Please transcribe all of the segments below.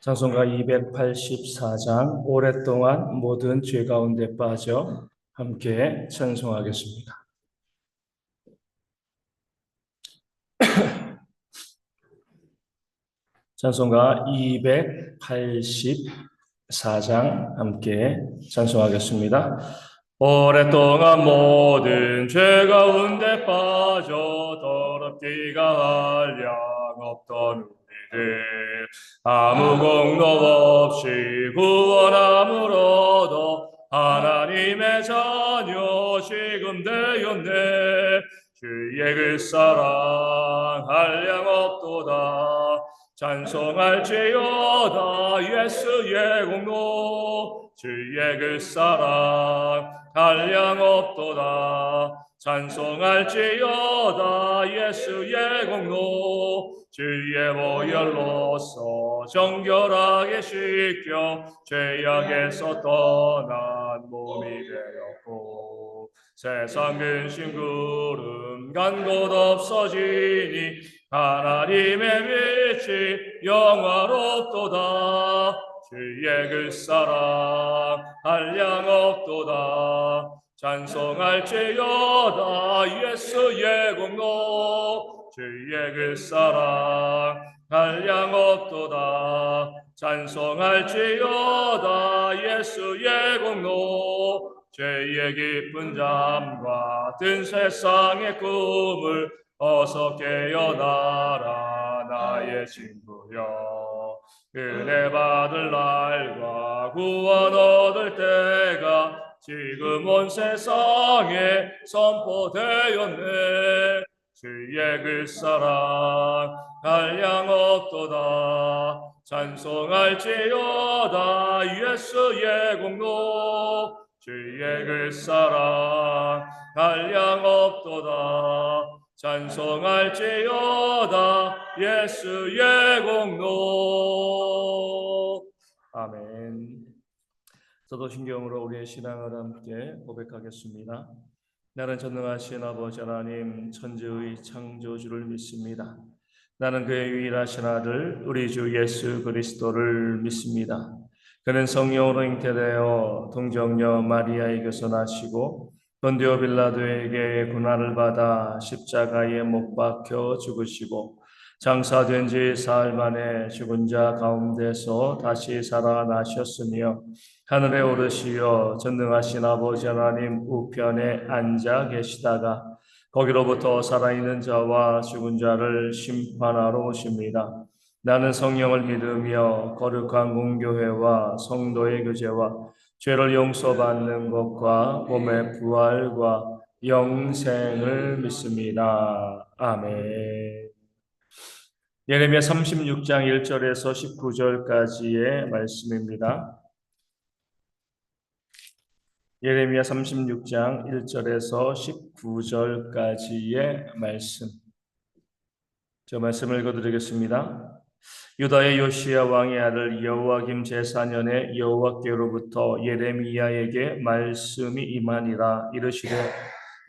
찬송가 284장 오랫동안 모든 죄 가운데 빠져 함께 찬송하겠습니다. 찬송가 284장 함께 찬송하겠습니다. 오랫동안 모든 죄 가운데 빠져 더럽기가 한량 없던 우리를 아무 공로 없이 구원함으로도 하나님의 자녀 지금 되었네. 주의 그 사랑 한량 없도다. 찬송할지어다 예수의 공로. 주의 그 사랑 한량 없도다. 찬송할지어다 예수의 공로. 주의 보혈로서 정결하게 씻겨 죄악에서 떠난 몸이 되었고 세상 근심 구름 간 곳 없어지니 하나님의 빛이 영화롭도다. 주의 그 사랑 한량 없도다. 찬송할지어다 예수의 공로. 주의 그 사랑 한량 없도다. 찬송할지어다 예수의 공로. 죄의 깊은 잠과 든 세상의 꿈을 어서 깨어나라 나의 친구여. 은혜 받을 날과 구원 얻을 때가 지금 온 세상에 선포되었네. 주의 그 사랑 한량 없도다. 찬송할지어다 예수의 공로. 주의 그 사랑 한량 없도다. 찬송할지어다 예수의 공로. 아멘. 사도신경으로 우리의 신앙을 함께 고백하겠습니다. 나는 전능하신 아버지 하나님 천지의 창조주를 믿습니다. 나는 그의 유일하신 아들 우리 주 예수 그리스도를 믿습니다. 그는 성령으로 잉태되어 동정녀 마리아에게서 나시고 본디오 빌라도에게 고난을 받아 십자가에 못 박혀 죽으시고 장사된 지 사흘 만에 죽은 자 가운데서 다시 살아나셨으며 하늘에 오르시어 전능하신 아버지 하나님 우편에 앉아 계시다가 거기로부터 살아있는 자와 죽은 자를 심판하러 오십니다. 나는 성령을 믿으며 거룩한 공교회와 성도의 교제와 죄를 용서받는 것과 몸의 부활과 영생을 믿습니다. 아멘. 예레미야 36장 1절에서 19절까지의 말씀입니다. 예레미야 36장 1절에서 19절까지의 말씀. 저 말씀을 읽어드리겠습니다. 유다의 요시야 왕의 아들 여호와김 제4년에 여호와께로부터 예레미야에게 말씀이 임하니라. 이르시되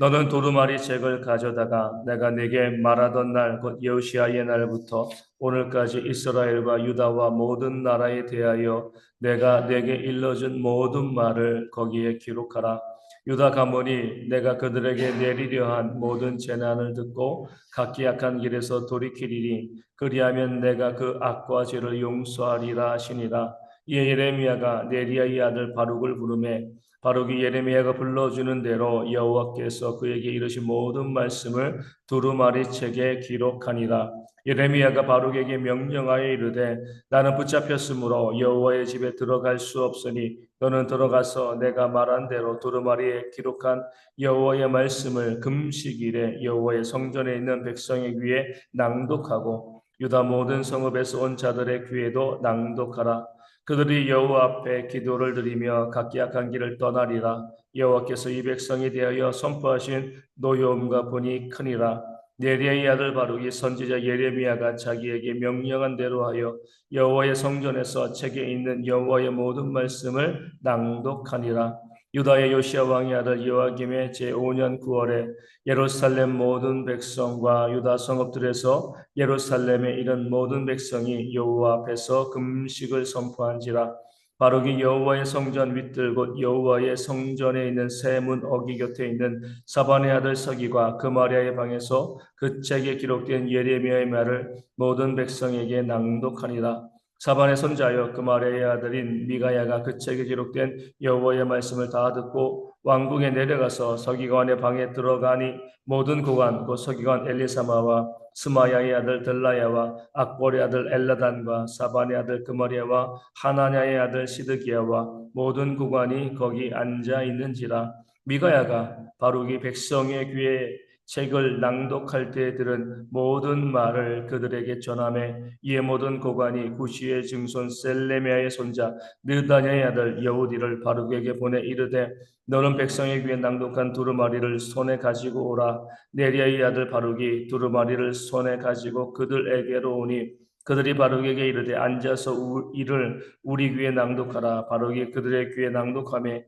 너는 두루마리 책을 가져다가 내가 네게 말하던 날 곧 여호시아의 날부터 오늘까지 이스라엘과 유다와 모든 나라에 대하여 내가 네게 일러준 모든 말을 거기에 기록하라. 유다 가문이 내가 그들에게 내리려 한 모든 재난을 듣고 각기 악한 길에서 돌이키리니 그리하면 내가 그 악과 죄를 용서하리라 하시니라. 이에 예레미야가 네리야의 아들 바룩을 부르매 바룩이 예레미야가 불러주는 대로 여호와께서 그에게 이르신 모든 말씀을 두루마리 책에 기록하니라. 예레미야가 바룩에게 명령하여 이르되 나는 붙잡혔으므로 여호와의 집에 들어갈 수 없으니 너는 들어가서 내가 말한 대로 두루마리에 기록한 여호와의 말씀을 금식일에 여호와의 성전에 있는 백성의 귀에 낭독하고 유다 모든 성읍에서 온 자들의 귀에도 낭독하라. 그들이 여호와 앞에 기도를 드리며 각기 악한 길을 떠나리라. 여호와께서 이 백성에 대하여 선포하신 노여움과 분이 크니라. 네리야의 아들 바룩이 선지자 예레미야가 자기에게 명령한 대로 하여 여호와의 성전에서 책에 있는 여호와의 모든 말씀을 낭독하니라. 유다의 요시야 왕의 아들 여호와김의 제5년 9월에 예루살렘 모든 백성과 유다 성읍들에서 예루살렘에 이른 모든 백성이 여호와 앞에서 금식을 선포한지라. 바룩이 여호와의 성전 윗들 곧 여호와의 성전에 있는 세 문 어기 곁에 있는 사반의 아들 서기과 그마리아의 방에서 그 책에 기록된 예레미야의 말을 모든 백성에게 낭독하니라. 사반의 손자여 그마리아의 아들인 미가야가 그 책에 기록된 여호와의 말씀을 다 듣고 왕궁에 내려가서 서기관의 방에 들어가니 모든 고관 곧 서기관 엘리사마와 스마야의 아들 들라야와 악볼의 아들 엘라단과 사반의 아들 그마리아와 하나냐의 아들 시드기야와 모든 고관이 거기 앉아 있는지라. 미가야가 바룩이 백성의 귀에 책을 낭독할 때 들은 모든 말을 그들에게 전하매 이에 모든 고관이 구시의 증손 셀레미야의 손자 느다냐의 아들 여우디를 바룩에게 보내 이르되 너는 백성의 귀에 낭독한 두루마리를 손에 가지고 오라. 네리야의 아들 바룩이 두루마리를 손에 가지고 그들에게로 오니 그들이 바룩에게 이르되 앉아서 이를 우리 귀에 낭독하라. 바룩이 그들의 귀에 낭독하며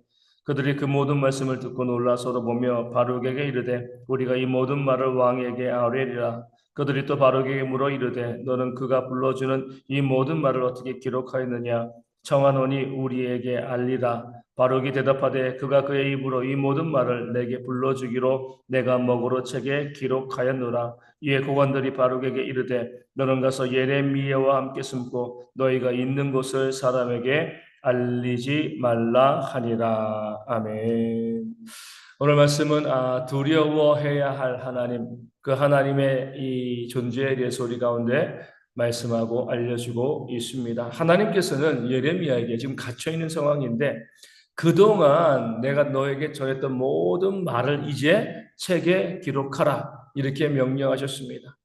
그들이 그 모든 말씀을 듣고 놀라 서로 보며 바룩에게 이르되 우리가 이 모든 말을 왕에게 아뢰리라. 그들이 또 바룩에게 물어 이르되 너는 그가 불러주는 이 모든 말을 어떻게 기록하였느냐? 청하노니 우리에게 알리라. 바룩이 대답하되 그가 그의 입으로 이 모든 말을 내게 불러주기로 내가 먹으로 책에 기록하였노라. 이에 고관들이 바룩에게 이르되 너는 가서 예레미야와 함께 숨고 너희가 있는 곳을 사람에게 알리지 말라 하니라. 아멘. 오늘 말씀은 두려워해야 할 하나님, 그 하나님의 이 존재에 대해서 우리 가운데 말씀하고 알려주고 있습니다. 하나님께서는 예레미야에게 지금 갇혀 있는 상황인데 그동안 내가 너에게 전했던 모든 말을 이제 책에 기록하라 이렇게 명령하셨습니다.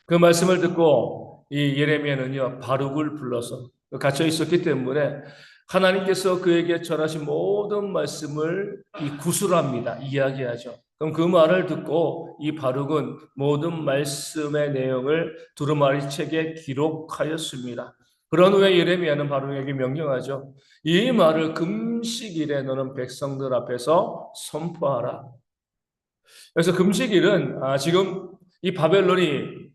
그 말씀을 듣고 이 예레미야는요 바룩을 불러서 갇혀 있었기 때문에 하나님께서 그에게 전하신 모든 말씀을 구술합니다. 이야기하죠. 그럼 그 말을 듣고 이 바룩은 모든 말씀의 내용을 두루마리 책에 기록하였습니다. 그런 후에 예레미야는 바룩에게 명령하죠. 이 말을 금식일에 너는 백성들 앞에서 선포하라. 그래서 금식일은 지금 이 바벨론이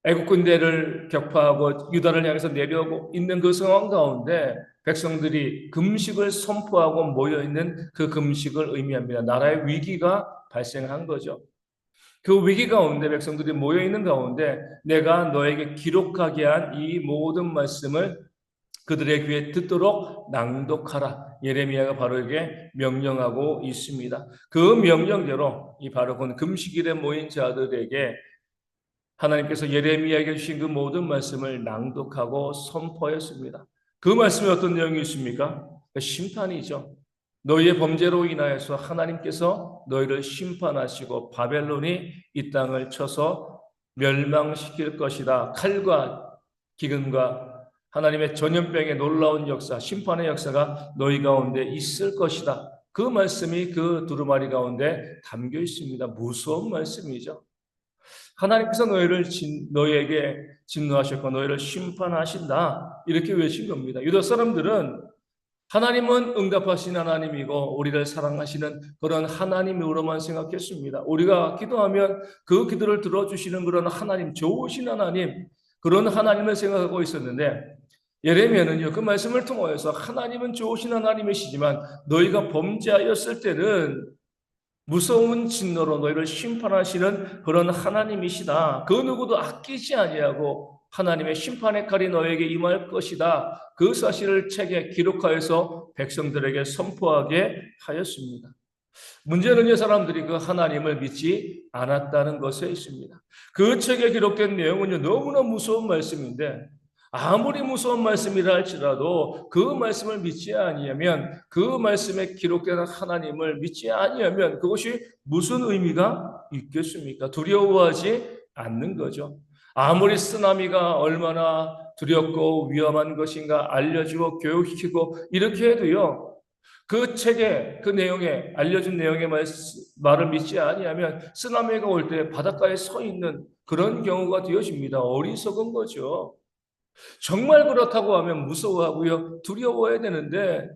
애국 군대를 격파하고 유다를 향해서 내려오고 있는 그 상황 가운데 백성들이 금식을 선포하고 모여 있는 그 금식을 의미합니다. 나라의 위기가 발생한 거죠. 그 위기 가운데 백성들이 모여 있는 가운데 내가 너에게 기록하게 한 이 모든 말씀을 그들의 귀에 듣도록 낭독하라. 예레미야가 바룩에게 명령하고 있습니다. 그 명령대로 이 바룩은 금식일에 모인 자들에게 하나님께서 예레미야에게 주신 그 모든 말씀을 낭독하고 선포했습니다. 그 말씀에 어떤 내용이 있습니까? 심판이죠. 너희의 범죄로 인하여서 하나님께서 너희를 심판하시고 바벨론이 이 땅을 쳐서 멸망시킬 것이다. 칼과 기근과 하나님의 전염병의 놀라운 역사, 심판의 역사가 너희 가운데 있을 것이다. 그 말씀이 그 두루마리 가운데 담겨 있습니다. 무서운 말씀이죠. 하나님께서 너희에게 진노하셨고 너희를 심판하신다. 이렇게 외친 겁니다. 유다 사람들은 하나님은 응답하신 하나님이고 우리를 사랑하시는 그런 하나님으로만 생각했습니다. 우리가 기도하면 그 기도를 들어주시는 그런 하나님, 좋으신 하나님, 그런 하나님을 생각하고 있었는데 예레미야는요 그 말씀을 통하여서 하나님은 좋으신 하나님이시지만 너희가 범죄하였을 때는 무서운 진노로 너희를 심판하시는 그런 하나님이시다. 그 누구도 아끼지 아니하고 하나님의 심판의 칼이 너에게 임할 것이다. 그 사실을 책에 기록하여서 백성들에게 선포하게 하였습니다. 문제는요 사람들이 그 하나님을 믿지 않았다는 것에 있습니다. 그 책에 기록된 내용은요 너무나 무서운 말씀인데 아무리 무서운 말씀이라 할지라도 그 말씀을 믿지 아니하면 그 말씀에 기록된 하나님을 믿지 아니하면 그것이 무슨 의미가 있겠습니까? 두려워하지 않는 거죠. 아무리 쓰나미가 얼마나 두렵고 위험한 것인가 알려주고 교육시키고 이렇게 해도요 그 책에 그 내용에 알려준 내용의 말을 믿지 아니하면 쓰나미가 올 때 바닷가에 서 있는 그런 경우가 되어집니다. 어리석은 거죠. 정말 그렇다고 하면 무서워하고요 두려워해야 되는데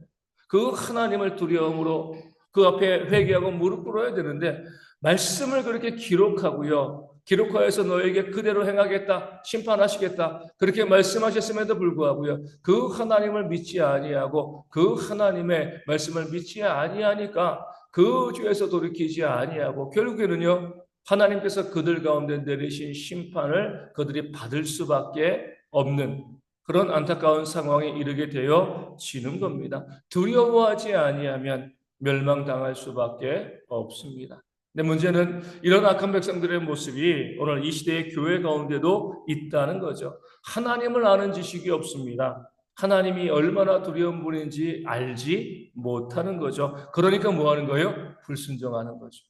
그 하나님을 두려움으로 그 앞에 회개하고 무릎 꿇어야 되는데 말씀을 그렇게 기록하고요. 기록하여서 너에게 그대로 행하겠다, 심판하시겠다 그렇게 말씀하셨음에도 불구하고요. 그 하나님을 믿지 아니하고 그 하나님의 말씀을 믿지 아니하니까 그 죄에서 돌이키지 아니하고 결국에는요. 하나님께서 그들 가운데 내리신 심판을 그들이 받을 수밖에 없는 그런 안타까운 상황에 이르게 되어지는 겁니다. 두려워하지 아니하면 멸망당할 수밖에 없습니다. 근데 문제는 이런 악한 백성들의 모습이 오늘 이 시대의 교회 가운데도 있다는 거죠. 하나님을 아는 지식이 없습니다. 하나님이 얼마나 두려운 분인지 알지 못하는 거죠. 그러니까 뭐 하는 거예요? 불순종하는 거죠.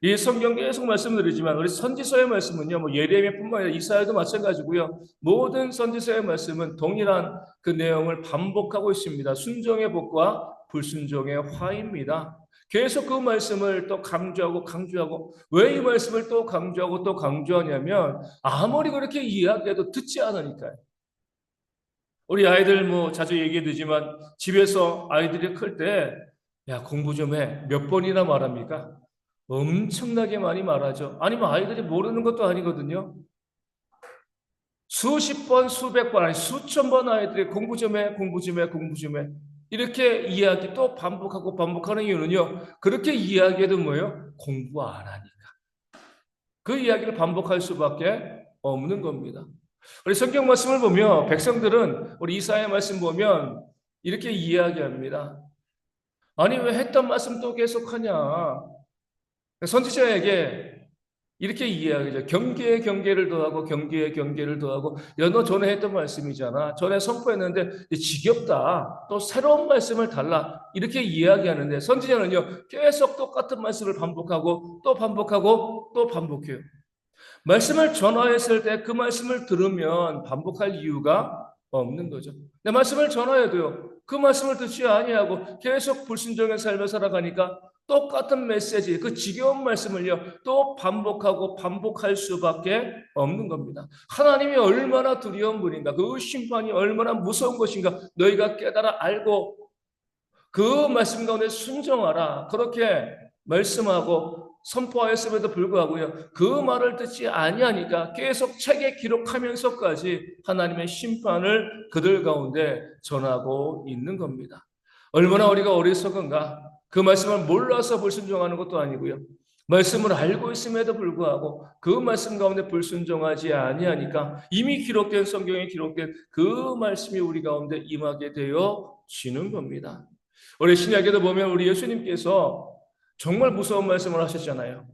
이 성경 계속 말씀드리지만 우리 선지서의 말씀은요, 뭐 예레미야뿐만 아니라 이사야도 마찬가지고요. 모든 선지서의 말씀은 동일한 그 내용을 반복하고 있습니다. 순종의 복과 불순종의 화입니다. 계속 그 말씀을 또 강조하고 강조하고 왜 이 말씀을 또 강조하고 또 강조하냐면 아무리 그렇게 이야기해도 듣지 않으니까요. 우리 아이들 뭐 자주 얘기되지만 집에서 아이들이 클 때 야 공부 좀 해. 몇 번이나 말합니까? 엄청나게 많이 말하죠. 아니면 아이들이 모르는 것도 아니거든요. 수십 번, 수백 번, 아니 수천 번 아이들이 공부 좀 해, 공부 좀 해, 공부 좀 해. 이렇게 이야기 또 반복하고 반복하는 이유는요. 그렇게 이야기해도 뭐예요? 공부 안 하니까. 그 이야기를 반복할 수밖에 없는 겁니다. 우리 성경 말씀을 보면 백성들은 우리 이사야 말씀 보면 이렇게 이야기합니다. 아니 왜 했던 말씀 또 계속하냐? 선지자에게 이렇게 이해하죠. 경계에 경계를 더하고 경계에 경계를 더하고 야, 너 전에 했던 말씀이잖아. 전에 선포했는데 지겹다. 또 새로운 말씀을 달라. 이렇게 이야기하는데 선지자는요. 계속 똑같은 말씀을 반복하고 또 반복하고 또 반복해요. 말씀을 전화했을 때 그 말씀을 들으면 반복할 이유가 없는 거죠. 내 말씀을 전화해도요. 그 말씀을 듣지 아니하고 계속 불순종의 삶을 살아가니까 똑같은 메시지, 그 지겨운 말씀을요. 또 반복하고 반복할 수밖에 없는 겁니다. 하나님이 얼마나 두려운 분인가, 그 심판이 얼마나 무서운 것인가 너희가 깨달아 알고 그 말씀 가운데 순종하라. 그렇게 말씀하고 선포하였음에도 불구하고요. 그 말을 듣지 아니하니까 계속 책에 기록하면서까지 하나님의 심판을 그들 가운데 전하고 있는 겁니다. 얼마나 우리가 어리석은가. 그 말씀을 몰라서 불순종하는 것도 아니고요. 말씀을 알고 있음에도 불구하고 그 말씀 가운데 불순종하지 아니하니까 이미 기록된 성경에 기록된 그 말씀이 우리 가운데 임하게 되어지는 겁니다. 우리 신약에도 보면 우리 예수님께서 정말 무서운 말씀을 하셨잖아요.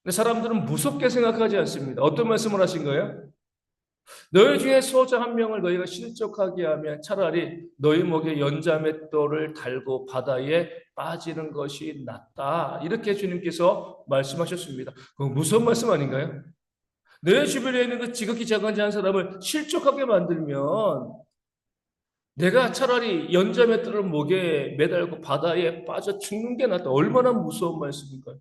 근데 사람들은 무섭게 생각하지 않습니다. 어떤 말씀을 하신 거예요? 너희 중에 소자 한 명을 너희가 실족하게 하면 차라리 너희 목에 연자맷돌을 달고 바다에 빠지는 것이 낫다. 이렇게 주님께서 말씀하셨습니다. 그건 무서운 말씀 아닌가요? 내 주변에 있는 그 지극히 작은 자 한 사람을 실족하게 만들면 내가 차라리 연자맷돌을 목에 매달고 바다에 빠져 죽는 게 낫다. 얼마나 무서운 말씀인가요?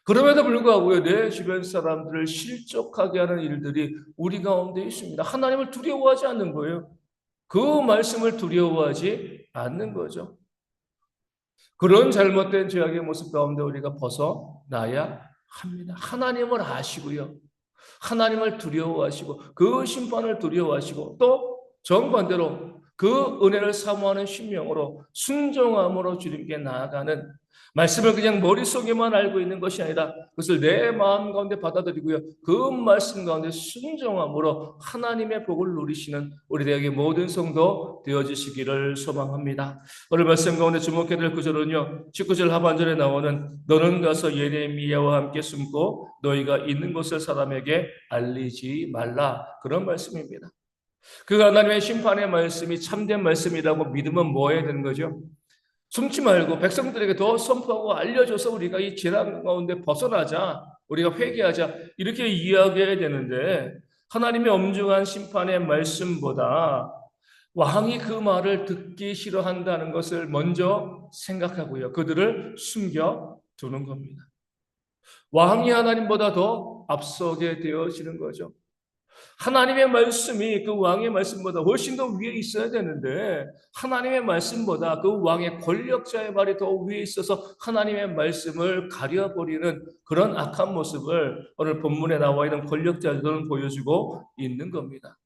그럼에도 불구하고요, 내 주변 사람들을 실족하게 하는 일들이 우리 가운데 있습니다. 하나님을 두려워하지 않는 거예요. 그 말씀을 두려워하지 않는 거죠. 그런 잘못된 죄악의 모습 가운데 우리가 벗어나야 합니다. 하나님을 아시고요. 하나님을 두려워하시고 그 심판을 두려워하시고 또 정반대로 그 은혜를 사모하는 심령으로 순종함으로 주님께 나아가는 말씀을 그냥 머릿속에만 알고 있는 것이 아니라 그것을 내 마음 가운데 받아들이고요. 그 말씀 가운데 순종함으로 하나님의 복을 누리시는 우리 대학의 모든 성도 되어주시기를 소망합니다. 오늘 말씀 가운데 주목해야 될 구절은요. 19절 하반절에 나오는 너는 가서 예레미야와 함께 숨고 너희가 있는 곳을 사람에게 알리지 말라. 그런 말씀입니다. 그 하나님의 심판의 말씀이 참된 말씀이라고 믿으면 뭐 해야 되는 거죠? 숨지 말고 백성들에게 더 선포하고 알려줘서 우리가 이 재난 가운데 벗어나자, 우리가 회개하자 이렇게 이야기해야 되는데 하나님의 엄중한 심판의 말씀보다 왕이 그 말을 듣기 싫어한다는 것을 먼저 생각하고요. 그들을 숨겨두는 겁니다. 왕이 하나님보다 더 앞서게 되어지는 거죠. 하나님의 말씀이 그 왕의 말씀보다 훨씬 더 위에 있어야 되는데 하나님의 말씀보다 그 왕의 권력자의 말이 더 위에 있어서 하나님의 말씀을 가려버리는 그런 악한 모습을 오늘 본문에 나와 있는 권력자들은 보여주고 있는 겁니다.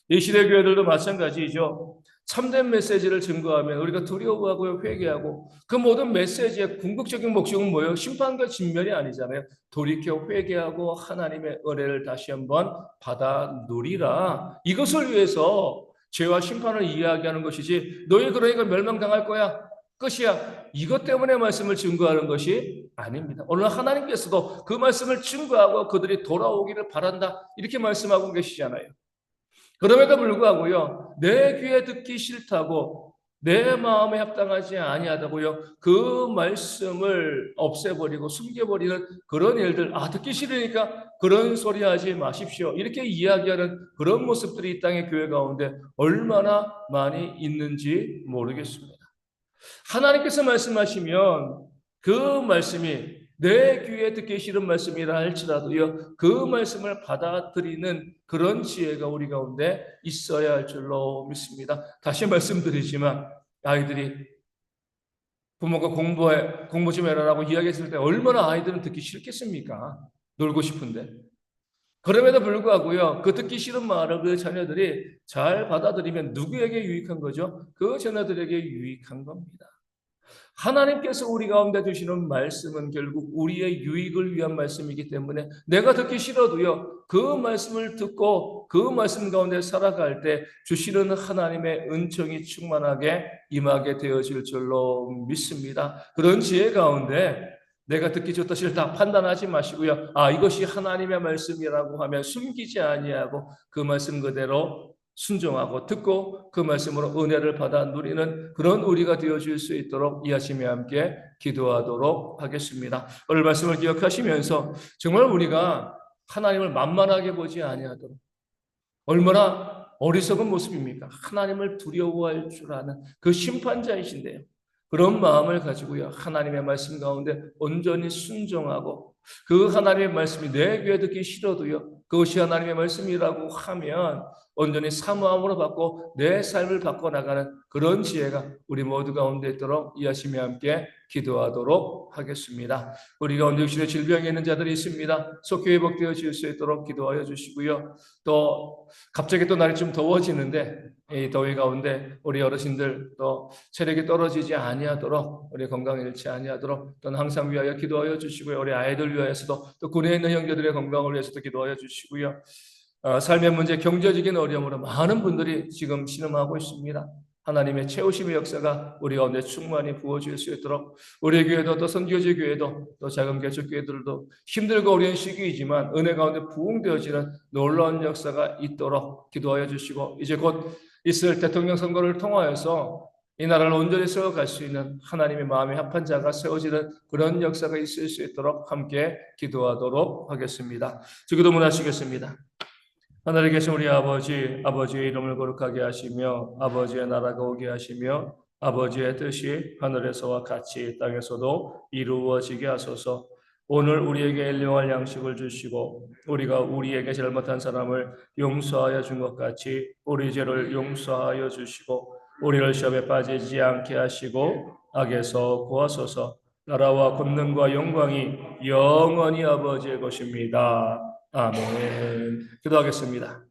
이 시대 교회들도 마찬가지죠. 참된 메시지를 증거하면 우리가 두려워하고 회개하고 그 모든 메시지의 궁극적인 목적은 뭐예요? 심판과 진멸이 아니잖아요. 돌이켜 회개하고 하나님의 은혜를 다시 한번 받아 누리라. 이것을 위해서 죄와 심판을 이야기하는 것이지 너희 그러니까 멸망당할 거야. 끝이야. 이것 때문에 말씀을 증거하는 것이 아닙니다. 오늘 하나님께서도 그 말씀을 증거하고 그들이 돌아오기를 바란다. 이렇게 말씀하고 계시잖아요. 그럼에도 불구하고요, 내 귀에 듣기 싫다고 내 마음에 합당하지 아니하다고요, 그 말씀을 없애버리고 숨겨버리는 그런 일들, 듣기 싫으니까 그런 소리 하지 마십시오. 이렇게 이야기하는 그런 모습들이 이 땅의 교회 가운데 얼마나 많이 있는지 모르겠습니다. 하나님께서 말씀하시면 그 말씀이 내 귀에 듣기 싫은 말씀이라 할지라도요, 그 말씀을 받아들이는 그런 지혜가 우리 가운데 있어야 할 줄로 믿습니다. 다시 말씀드리지만 아이들이 부모가 공부 좀 해라라고 이야기했을 때 얼마나 아이들은 듣기 싫겠습니까? 놀고 싶은데. 그럼에도 불구하고요, 그 듣기 싫은 말을 그 자녀들이 잘 받아들이면 누구에게 유익한 거죠? 그 자녀들에게 유익한 겁니다. 하나님께서 우리 가운데 주시는 말씀은 결국 우리의 유익을 위한 말씀이기 때문에 내가 듣기 싫어도요, 그 말씀을 듣고 그 말씀 가운데 살아갈 때 주시는 하나님의 은총이 충만하게 임하게 되어질 줄로 믿습니다. 그런 지혜 가운데 내가 듣기 좋다 싫다 판단하지 마시고요. 이것이 하나님의 말씀이라고 하면 숨기지 아니하고 그 말씀 그대로 순종하고 듣고 그 말씀으로 은혜를 받아 누리는 그런 우리가 되어줄 수 있도록 이 아침에 함께 기도하도록 하겠습니다. 오늘 말씀을 기억하시면서 정말 우리가 하나님을 만만하게 보지 아니하도록, 얼마나 어리석은 모습입니까? 하나님을 두려워할 줄 아는 그 심판자이신데요. 그런 마음을 가지고요, 하나님의 말씀 가운데 온전히 순종하고 그 하나님의 말씀이 내 귀에 듣기 싫어도요, 그것이 하나님의 말씀이라고 하면 온전히 사모함으로 받고 내 삶을 바꿔나가는 그런 지혜가 우리 모두 가운데 있도록 이 아침에 함께 기도하도록 하겠습니다. 우리 가운데 육신의 질병이 있는 자들이 있습니다. 속히 회복되어질 수 있도록 기도하여 주시고요. 또 갑자기 또 날이 좀 더워지는데 이 더위 가운데 우리 어르신들 또 체력이 떨어지지 아니하도록, 우리 건강 잃지 아니하도록 또는 항상 위하여 기도하여 주시고요. 우리 아이들 위하여서도 또 군에 있는 형제들의 건강을 위해서도 기도하여 주시고요. 삶의 문제, 경제적인 어려움으로 많은 분들이 지금 신음하고 있습니다. 하나님의 채우심의 역사가 우리 가운데 충만히 부어질 수 있도록 우리 교회도 또 선교지 교회도 또 작은 개척 교회들도 힘들고 어려운 시기이지만 은혜 가운데 부흥되어지는 놀라운 역사가 있도록 기도하여 주시고, 이제 곧 있을 대통령 선거를 통하여서 이 나라를 온전히 세워갈 수 있는 하나님의 마음에 합한 자가 세워지는 그런 역사가 있을 수 있도록 함께 기도하도록 하겠습니다. 기도문 하시겠습니다. 하늘에 계신 우리 아버지, 아버지의 이름을 거룩하게 하시며 아버지의 나라가 오게 하시며 아버지의 뜻이 하늘에서와 같이 땅에서도 이루어지게 하소서. 오늘 우리에게 일용할 양식을 주시고 우리가 우리에게 잘못한 사람을 용서하여 준 것 같이 우리 죄를 용서하여 주시고 우리를 시험에 빠지지 않게 하시고 악에서 구하소서. 나라와 권능과 영광이 영원히 아버지의 것입니다. 아멘. 기도하겠습니다.